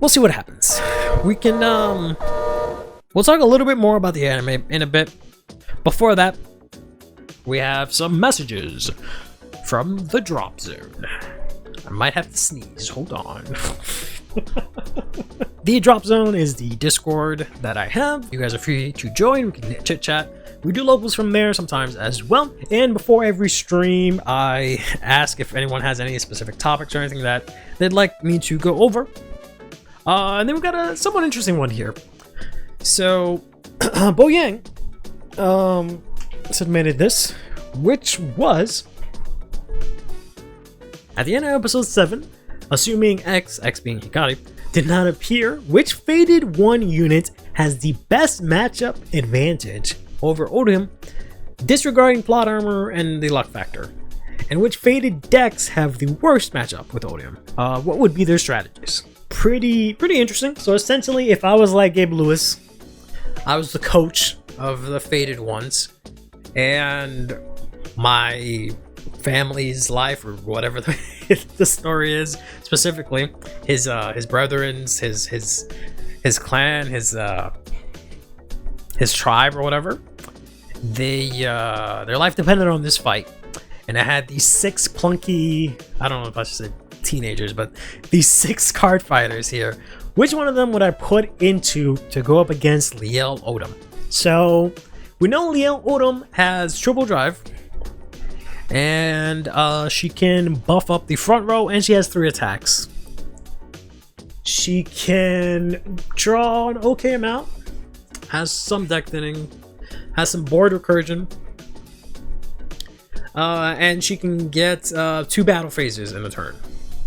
we'll see what happens. We can we'll talk a little bit more about the anime in a bit. Before that, we have some messages from the Drop Zone. I might have to sneeze, hold on. The Drop Zone is the Discord that I have. You guys are free to join, we can chit chat. We do locals from there sometimes as well. And before every stream, I ask if anyone has any specific topics or anything that they'd like me to go over. And then we got a somewhat interesting one here. So, Bo Yang submitted this, which was at the end of episode 7, assuming X being Hikari, did not appear, which Faded 1 unit has the best matchup advantage over Odium, disregarding plot armor and the luck factor, and which Faded decks have the worst matchup with Odium. What would be their strategies? Pretty interesting. So essentially, if I was like Gabe Lewis, I was the coach of the Faded ones, and my family's life, or whatever the story is, specifically his brethren's, his clan, his tribe or whatever, their life depended on this fight, and I had these 6 plunky, I don't know if I should say teenagers, but these 6 card fighters here. Which one of them would I put into to go up against Liel Odom? So we know Liel Odom has triple drive, and she can buff up the front row, and she has 3 attacks. She can draw an okay amount, has some deck thinning, has some board recursion, and she can get 2 battle phases in a turn,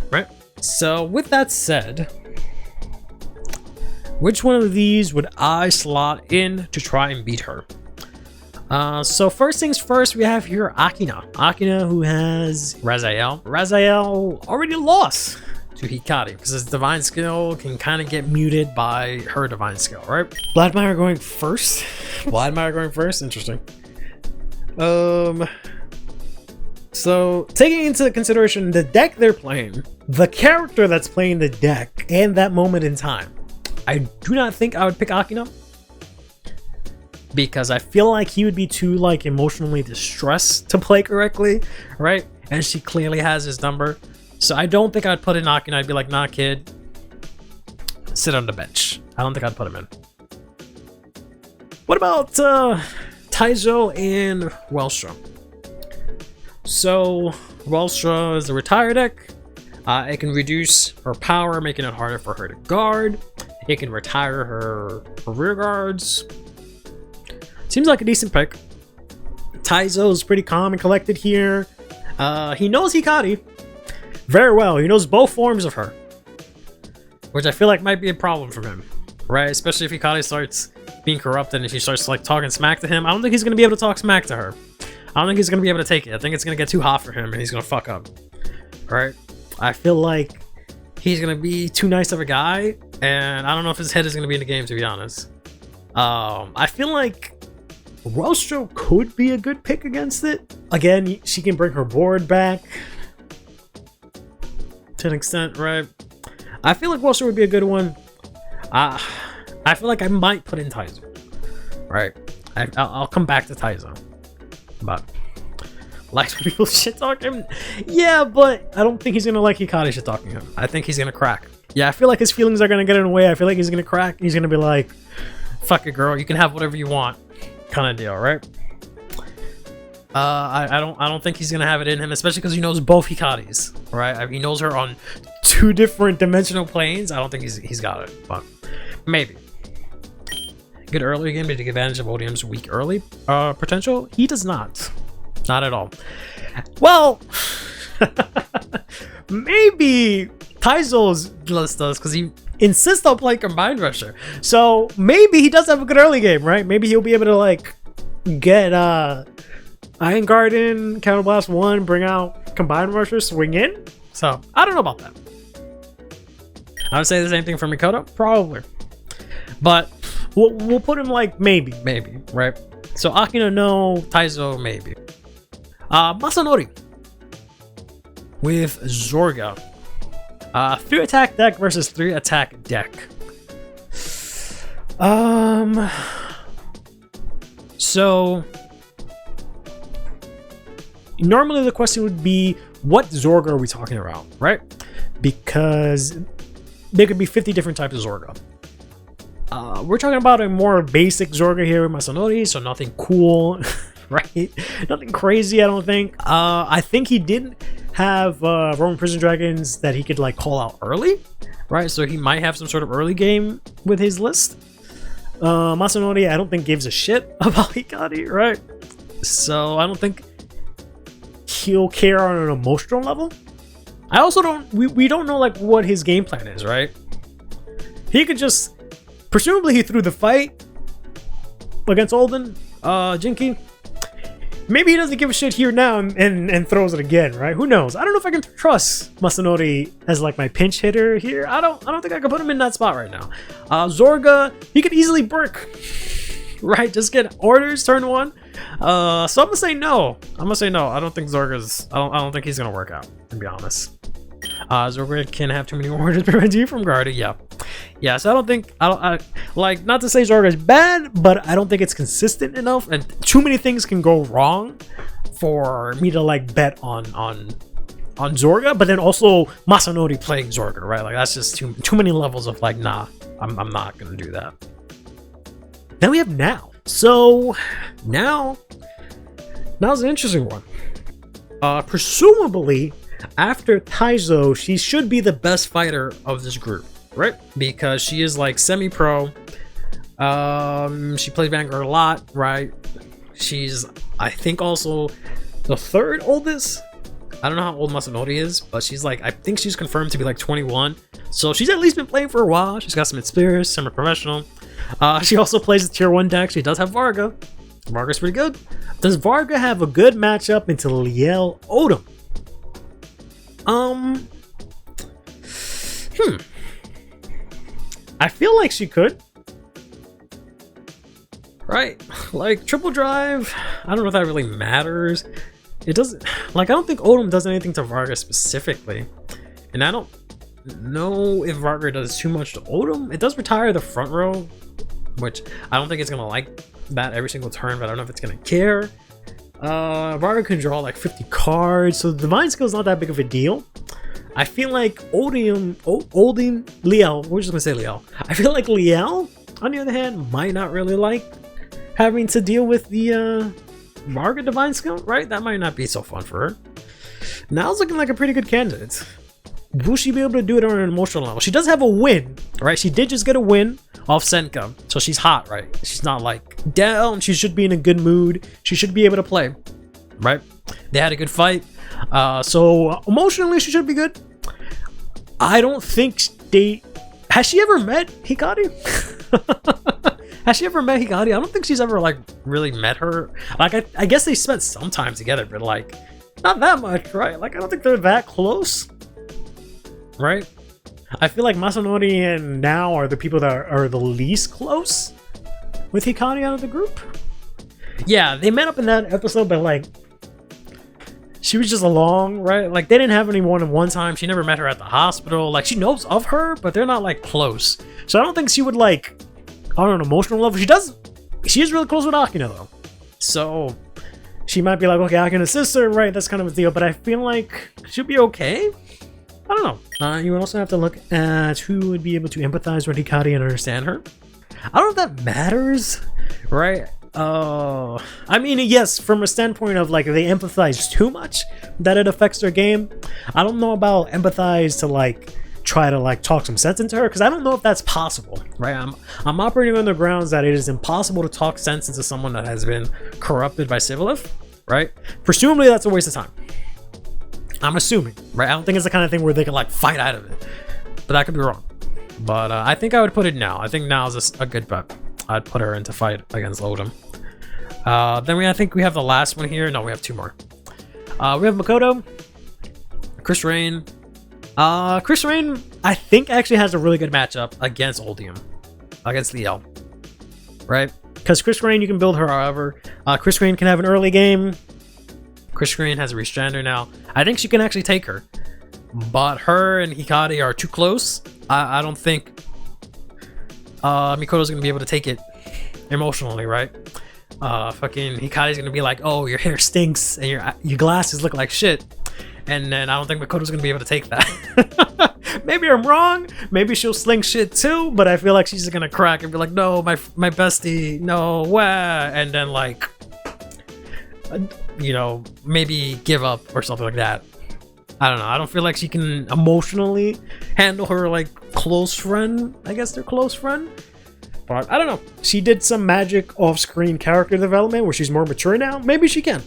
right? So with that said, which one of these would I slot in to try and beat her? So first things first, we have here Akina, who has Raziel. Raziel already lost to Hikari because his divine skill can kind of get muted by her divine skill, right? Vladimir going first. Interesting. So taking into consideration the deck they're playing, the character that's playing the deck, and that moment in time, I do not think I would pick Akina, because I feel like he would be too like emotionally distressed to play correctly, right? And she clearly has his number. So I don't think I'd put in Akina. I'd be like, nah, kid, sit on the bench. I don't think I'd put him in. What about Taizo and Welstra? So Welstra is a retire deck. It can reduce her power, making it harder for her to guard. It can retire her rear guards. Seems like a decent pick. Taizo is pretty calm and collected here. He knows Hikari very well. He knows both forms of her, which I feel like might be a problem for him, right? Especially if Hikari starts being corrupted and she starts like talking smack to him. I don't think he's gonna be able to talk smack to her. I don't think he's gonna be able to take it. I think it's gonna get too hot for him and he's gonna fuck up, right? I feel like he's gonna be too nice of a guy, and I don't know if his head is gonna be in the game, to be honest. I feel like Welstra could be a good pick against it. Again, she can bring her board back to an extent, right? I feel like Welstra would be a good one. I feel like I might put in Taizo, right? I'll come back to Taizo, but like people shit talk him. Yeah, but I don't think he's gonna like Hikari shit talking him. I think he's gonna crack. Yeah, I feel like his feelings are gonna get in the way. I feel like he's gonna crack. He's gonna be like, "Fuck it, girl. You can have whatever you want." Kind of deal, right? I don't think he's gonna have it in him, especially because he knows both Hikaris, right? He knows her on 2 different dimensional planes. I don't think he's got it, but maybe. Good early game to take advantage of Odium's weak early potential. He does not at all. Well, maybe Taizo's list does, because he insists on playing Combined Rusher. So maybe he does have a good early game, right? Maybe he'll be able to like get Iron Garden, Counterblast 1, bring out Combined Rusher, swing in. So I don't know about that. I would say the same thing for Mikoto, probably. But we'll put him like maybe, right? So Akina no, Taizo maybe. Masanori with Zorga. 3 attack deck versus 3 attack deck. So normally the question would be, what Zorga are we talking about, right? Because there could be 50 different types of Zorga. We're talking about a more basic Zorga here with Masanori, so nothing cool, right? Nothing crazy, I don't think. I think he did have Roman Prison Dragons that he could like call out early, right? So he might have some sort of early game with his list. Masanori, I don't think gives a shit about Hikari, right? So I don't think he'll care on an emotional level. I also don't, we don't know like what his game plan is, right? He could just, presumably he threw the fight against Olden, Jinky. Maybe he doesn't give a shit here now and throws it again, right? Who knows? I don't know if I can trust Masanori as like my pinch hitter here. I don't think I can put him in that spot right now. Zorga, he could easily brick, right? Just get orders turn 1. So I'm gonna say no. I don't think Zorga's. I don't think he's gonna work out, to be honest. Zorga can have too many orders prevent you from guarding. Yeah. So I like, not to say Zorga is bad, but I don't think it's consistent enough, and too many things can go wrong for me to like bet on Zorga. But then also Masanori playing Zorga, right? Like that's just too many levels of like, nah, I'm not gonna do that. Then we have Now. So now's an interesting one. Presumably after Taizo, she should be the best fighter of this group, right? Because she is like semi-pro. She plays Vanguard a lot, right? She's, I think, also the 3rd oldest. I don't know how old Masanori is, but she's like, I think she's confirmed to be like 21. So she's at least been playing for a while. She's got some experience, semi-professional. She also plays the tier 1 deck. She does have Varga. Varga's pretty good. Does Varga have a good matchup into Liel Odom? I feel like she could. Right? Like triple drive, I don't know if that really matters. It doesn't, like, I don't think Odom does anything to Varga specifically. And I don't know if Varga does too much to Odom. It does retire the front row, which I don't think it's gonna like that every single turn, but I don't know if it's gonna care. Varga can draw like 50 cards, so the Divine Skill is not that big of a deal. I feel like Liel, we're just gonna say Liel. I feel like Liel, on the other hand, might not really like having to deal with the Varga Divine Skill, right? That might not be so fun for her. Now's looking like a pretty good candidate. Will she be able to do it on an emotional level? She does have a win, right? She did just get a win off Senka, so she's hot, right? She's not like down. She should be in a good mood. She should be able to play, right? They had a good fight, so emotionally she should be good. I don't think has she ever met Hikari? Has she ever met Hikari? I don't think she's ever like really met her. Like I guess they spent some time together, but like not that much, right? Like I don't think they're that close, right? I feel like Masanori and Now are the people that are the least close with Hikari out of the group. Yeah, they met up in that episode, but like she was just along, right? Like they didn't have any one-on-one time. She never met her at the hospital. Like she knows of her, but they're not like close. So I don't think she would like on an emotional level. She is really close with Akina though. So she might be like, okay, Akina's sister, right? That's kind of a deal, but I feel like she'll be okay. I don't know. You would also have to look at who would be able to empathize with Hikari and understand her. I don't know if that matters, right? I mean, yes, from a standpoint of like if they empathize too much, that it affects their game. I don't know about empathize to like try to like talk some sense into her, because I don't know if that's possible, right? I'm operating on the grounds that it is impossible to talk sense into someone that has been corrupted by Sivalith, right? Presumably that's a waste of time. I'm assuming, right? I don't think it's the kind of thing where they can like fight out of it, but that could be wrong. But I think I would put it Now. I think Now is a good bet. I'd put her into fight against Odom. Then I think we have the last one here. No, we have 2 more. We have Makoto, Chris Rain. Chris Rain, I think, actually has a really good matchup against Oldium, against Liel, right? Because Chris Rain, you can build her however. Chris Rain can have an early game. Chris Rain has a Restrander now. I think she can actually take her. but her and Hikari are too close. I don't think Mikoto's gonna be able to take it emotionally, right? Fucking Hikari's gonna be like, oh, your hair stinks and your glasses look like shit, and then I don't think Mikoto's gonna be able to take that. Maybe I'm wrong. Maybe she'll sling shit too, but I feel like she's just gonna crack and be like, no, my bestie, no, wah, and then like, you know, maybe give up or something like that. I don't know. I don't feel like she can emotionally handle her like close friend. I guess they're close friend. But I don't know. She did some magic off-screen character development where she's more mature now. Maybe she can.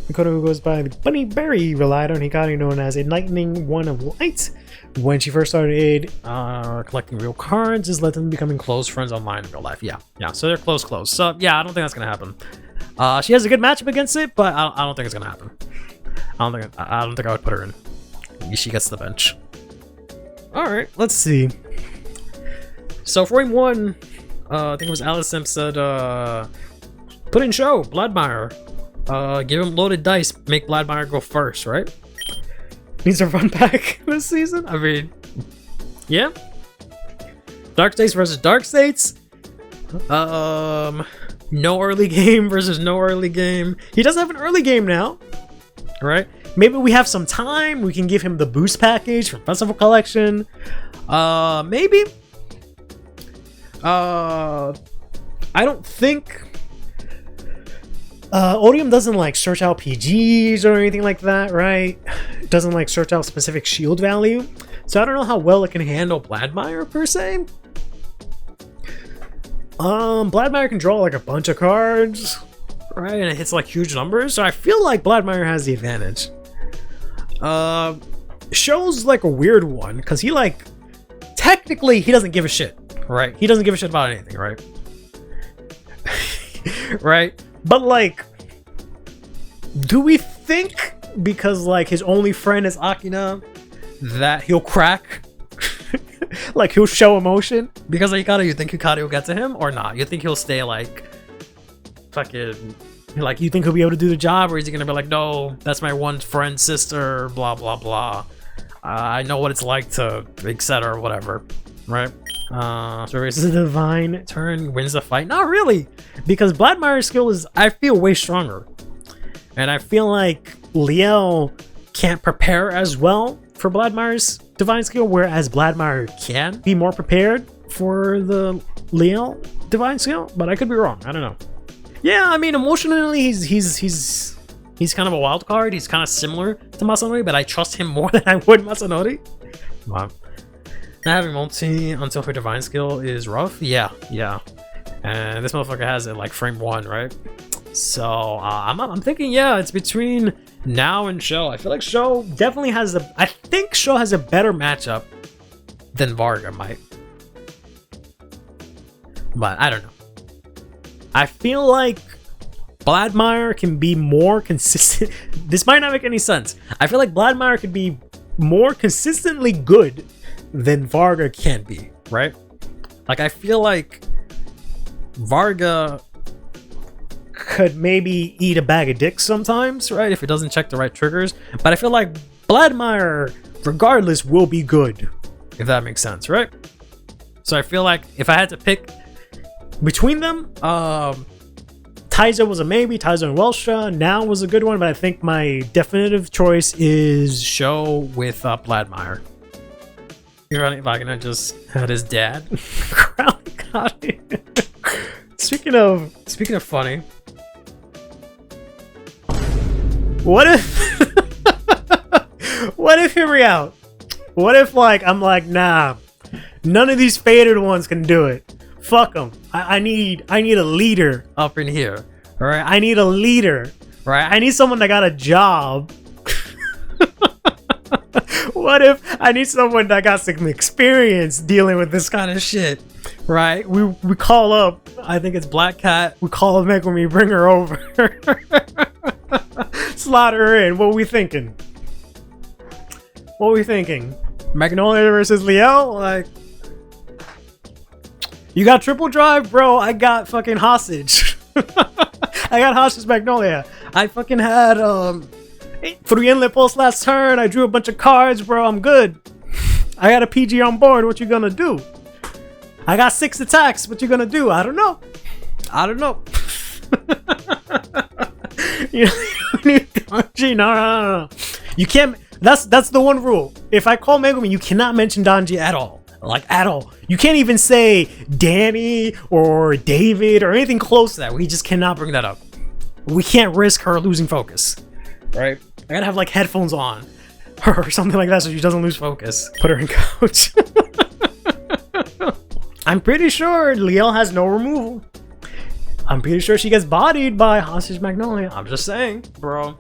Mikoto, who goes by the Bunny Berry, relied on Hikari, known as a Lightning One of Light. When she first started collecting real cards, this led them becoming close friends online in real life. Yeah. So they're close. So yeah, I don't think that's gonna happen. She has a good matchup against it, but I don't think it's gonna happen. I don't think I would put her in. She gets the bench. All right, let's see. So for game 1, I think it was Alice Simp said, put in show Bladmeyer. Give him loaded dice. Make Bladmeyer go first, right? Needs a run back this season. I mean, yeah. Dark States versus Dark States. No early game versus no early game. He does have an early game now, right? Maybe we have some time. We can give him the boost package from Festival Collection. Maybe. I don't think Odium doesn't like search out PGs or anything like that, right? It doesn't like search out specific shield value, so I don't know how well it can handle Bladmeyer per se. Bladmeyer can draw like a bunch of cards, right? And it hits like huge numbers, so I feel like Bladmeyer has the advantage. Show's like a weird one because he like technically he doesn't give a shit, right? He doesn't give a shit about anything, right? Right? But like, do we think because like his only friend is Akina that he'll crack? Like he'll show emotion because of Hikari? You think Hikari will get to him or not? You think he'll stay like fucking like, you think he'll be able to do the job, or is he gonna be like, no, that's my one friend, sister, blah blah blah, I know what it's like to etc or whatever, right? So is the Divine turn wins the fight? Not really, because Bladmeyer's skill is, I feel, way stronger, and I feel like Liel can't prepare as well for Bladmeyer's Divine skill, whereas Bladmeyer can be more prepared for the Liel Divine skill, but I could be wrong. I don't know. Yeah, I mean, emotionally, he's kind of a wild card. He's kind of similar to Masanori, but I trust him more than I would Masanori. Wow. Not having multi until her Divine skill is rough. Yeah. And this motherfucker has it like frame 1, right? So I'm thinking, yeah, it's between now and Sho. I feel like Sho definitely has I think Sho has a better matchup than Varga might. But I don't know. I feel like Bladmeyer can be more consistent. This might not make any sense. I feel like Bladmeyer could be more consistently good than Varga can be, right? Like, I feel like Varga could maybe eat a bag of dicks sometimes, right? If it doesn't check the right triggers. But I feel like Bladmeyer, regardless, will be good, if that makes sense, right? So I feel like if I had to pick between them, Taizo was a maybe. Taizo and Welsha now was a good one, but I think my definitive choice is Sho with Bladmeyer. Ironic Wagner just had his dad. Speaking of funny, what if hear me out? What if like I'm like, nah, none of these faded ones can do it. Fuck them. I need a leader up in here. All right, I need a leader. Right, I need someone that got a job. What if I need someone that got some experience dealing with this kind of shit? Right, we call up. I think it's Black Cat. We call Meg when we bring her over. Slot her in. What we thinking? Magnolia versus Liel? Like, you got triple drive, bro? I got fucking hostage. I got hostage Magnolia. I fucking had 3 inlet pulse last turn. I drew a bunch of cards, bro. I'm good. I got a PG on board. What you gonna do? I got 6 attacks. What you gonna do? I don't know. I don't know. You need Donji. No. You can't. That's the one rule. If I call Megumi, you cannot mention Donji at all. Like, at all. You can't even say Danny or David or anything close to that. We just cannot bring that up. We can't risk her losing focus. Right? I gotta have like headphones on or something like that so she doesn't lose focus. Put her in coach. I'm pretty sure Liel has no removal. I'm pretty sure she gets bodied by Hostage Magnolia. I'm just saying, bro.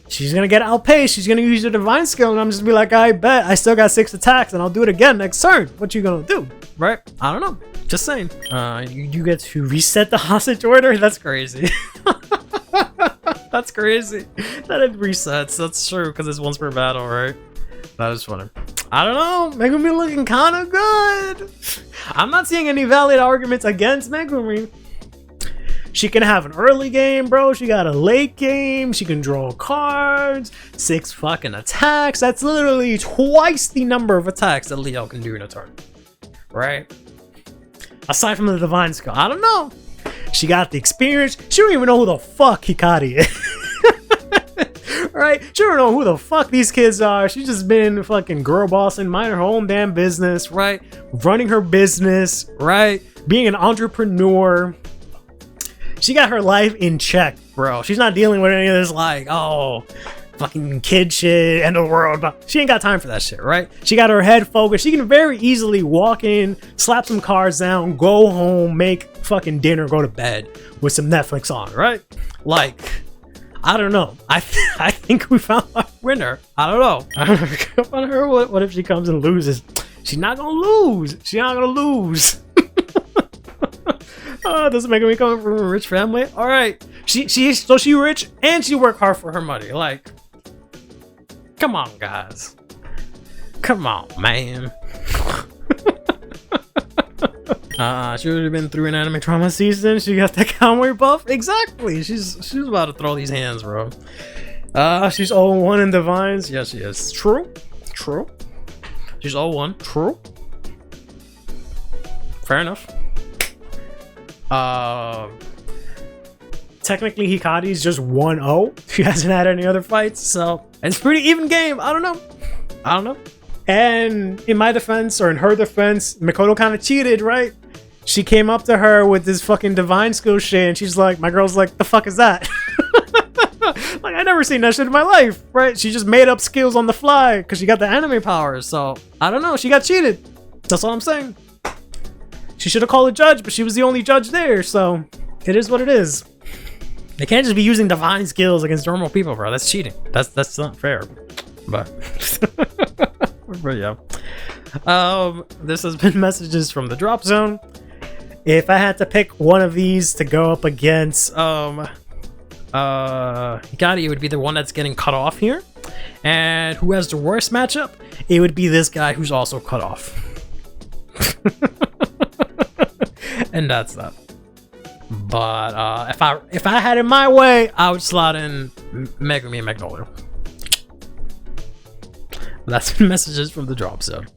She's gonna get outpaced. She's gonna use her divine skill, and I'm just gonna be like, I bet I still got 6 attacks, and I'll do it again next turn. What you gonna do, right? I don't know. Just saying. You get to reset the hostage order. That's crazy. That's crazy. That it resets. That's true because it's once per battle, right? That is funny. I don't know. Megumi looking kind of good. I'm not seeing any valid arguments against Megumi. She can have an early game, bro. She got a late game. She can draw cards. 6 fucking attacks. That's literally twice the number of attacks that Leo can do in a turn. Right? Aside from the divine skill. I don't know. She got the experience. She don't even know who the fuck Hikari is. Right? She don't know who the fuck these kids are. She's just been fucking girl bossing, minding her own damn business, right? Running her business, right? Being an entrepreneur. She got her life in check, bro. She's not dealing with any of this like, oh, fucking kid shit, end of the world. She ain't got time for that shit, right? She got her head focused. She can very easily walk in, slap some cards down, go home, make fucking dinner, go to bed with some Netflix on, right? Like, I don't know. I think we found our winner. I don't know. I don't know. Come on her. What if she comes and loses? She's not gonna lose. She's not gonna lose. Doesn't make me coming from a rich family. All right, she rich and she work hard for her money. Like, come on, guys. Come on, man. She would have been through an anime trauma season. She got the cowboy buff. Exactly. She's about to throw these hands, bro. She's 0-1 in Divines. Yes, she is. True. She's 0-1. True. Fair enough. Technically Hikari's just 1-0. She hasn't had any other fights, so it's pretty even game. I don't know. And in my defense, or in her defense, Mikoto kind of cheated, right? She came up to her with this fucking divine skill shit, and she's like, my girl's like, the fuck is that? Like, I never seen that shit in my life, right? She just made up skills on the fly because she got the anime powers. So I don't know. She got cheated. That's all I'm saying. She should have called a judge, but she was the only judge there, so it is what it is. They can't just be using divine skills against normal people, bro. That's cheating. That's not fair. But yeah. This has been messages from the Drop Zone. If I had to pick one of these to go up against Hikari, it would be the one that's getting cut off here. And who has the worst matchup? It would be this guy who's also cut off. And that's that. But if I had it my way, I would slot in Megumi and Magnolia. That's been messages from the Drop Zone.